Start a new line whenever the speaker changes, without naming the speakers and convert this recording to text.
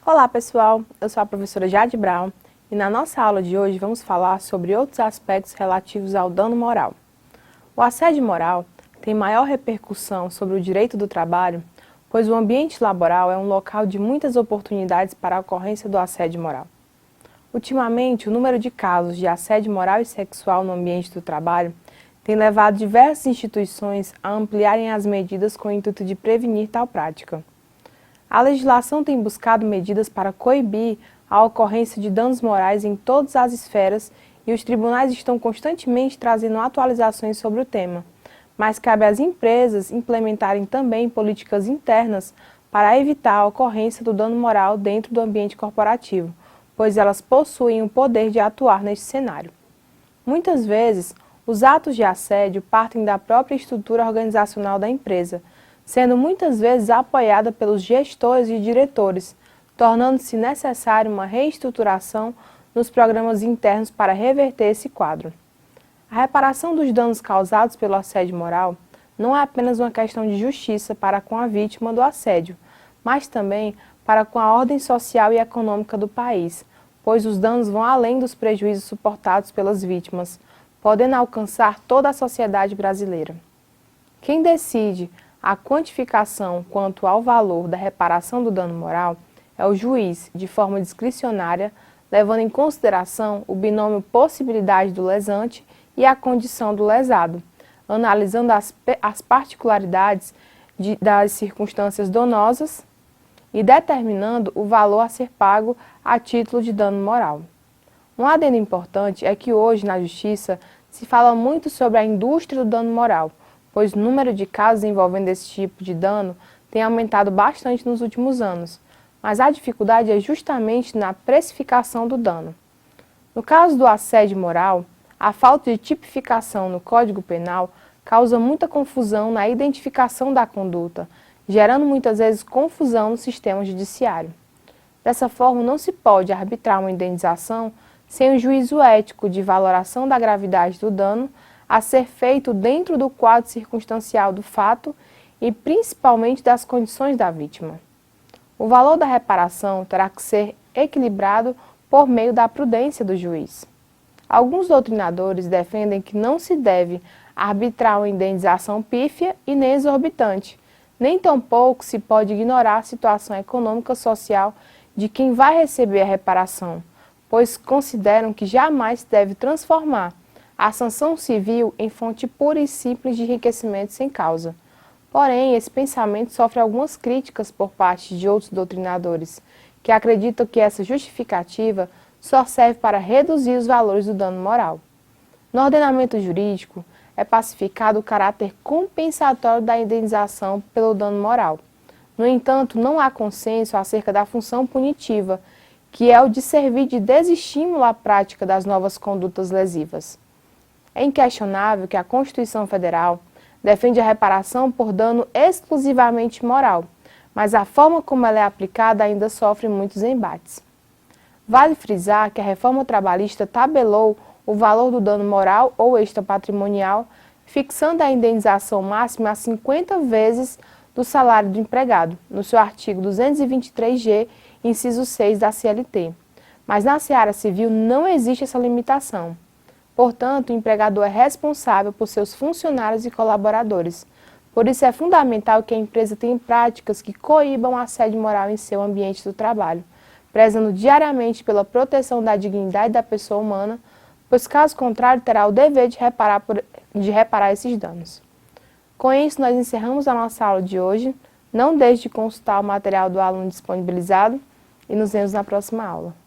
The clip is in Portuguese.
Olá pessoal, eu sou a professora Jade Brown e na nossa aula de hoje vamos falar sobre outros aspectos relativos ao dano moral. O assédio moral tem maior repercussão sobre o direito do trabalho, pois o ambiente laboral é um local de muitas oportunidades para a ocorrência do assédio moral. Ultimamente, o número de casos de assédio moral e sexual no ambiente do trabalho tem levado diversas instituições a ampliarem as medidas com o intuito de prevenir tal prática. A legislação tem buscado medidas para coibir a ocorrência de danos morais em todas as esferas e os tribunais estão constantemente trazendo atualizações sobre o tema, mas cabe às empresas implementarem também políticas internas para evitar a ocorrência do dano moral dentro do ambiente corporativo, pois elas possuem o poder de atuar neste cenário. Muitas vezes, os atos de assédio partem da própria estrutura organizacional da empresa, sendo muitas vezes apoiada pelos gestores e diretores, tornando-se necessária uma reestruturação nos programas internos para reverter esse quadro. A reparação dos danos causados pelo assédio moral não é apenas uma questão de justiça para com a vítima do assédio, mas também para com a ordem social e econômica do país, pois os danos vão além dos prejuízos suportados pelas vítimas, podendo alcançar toda a sociedade brasileira. Quem decide a quantificação quanto ao valor da reparação do dano moral é o juiz, de forma discricionária, levando em consideração o binômio possibilidade do lesante e a condição do lesado, analisando as particularidades das circunstâncias donosas e determinando o valor a ser pago a título de dano moral. Um adendo importante é que hoje, na Justiça, se fala muito sobre a indústria do dano moral, pois o número de casos envolvendo esse tipo de dano tem aumentado bastante nos últimos anos, mas a dificuldade é justamente na precificação do dano. No caso do assédio moral, a falta de tipificação no Código Penal causa muita confusão na identificação da conduta, gerando muitas vezes confusão no sistema judiciário. Dessa forma, não se pode arbitrar uma indenização sem um juízo ético de valoração da gravidade do dano a ser feito dentro do quadro circunstancial do fato e principalmente das condições da vítima. O valor da reparação terá que ser equilibrado por meio da prudência do juiz. Alguns doutrinadores defendem que não se deve arbitrar uma indenização pífia e nem exorbitante, nem tampouco se pode ignorar a situação econômica social de quem vai receber a reparação, pois consideram que jamais se deve transformar a sanção civil em fonte pura e simples de enriquecimento sem causa. Porém, esse pensamento sofre algumas críticas por parte de outros doutrinadores, que acreditam que essa justificativa só serve para reduzir os valores do dano moral. No ordenamento jurídico, é pacificado o caráter compensatório da indenização pelo dano moral. No entanto, não há consenso acerca da função punitiva, que é o de servir de desestímulo à prática das novas condutas lesivas. É inquestionável que a Constituição Federal defende a reparação por dano exclusivamente moral, mas a forma como ela é aplicada ainda sofre muitos embates. Vale frisar que a reforma trabalhista tabelou o valor do dano moral ou extrapatrimonial, fixando a indenização máxima a 50 vezes do salário do empregado, no seu artigo 223-G, inciso 6 da CLT. Mas na seara civil não existe essa limitação. Portanto, o empregador é responsável por seus funcionários e colaboradores. Por isso é fundamental que a empresa tenha práticas que coíbam o assédio moral em seu ambiente do trabalho, prezando diariamente pela proteção da dignidade da pessoa humana, pois caso contrário terá o dever de reparar esses danos. Com isso, nós encerramos a nossa aula de hoje. Não deixe de consultar o material do aluno disponibilizado e nos vemos na próxima aula.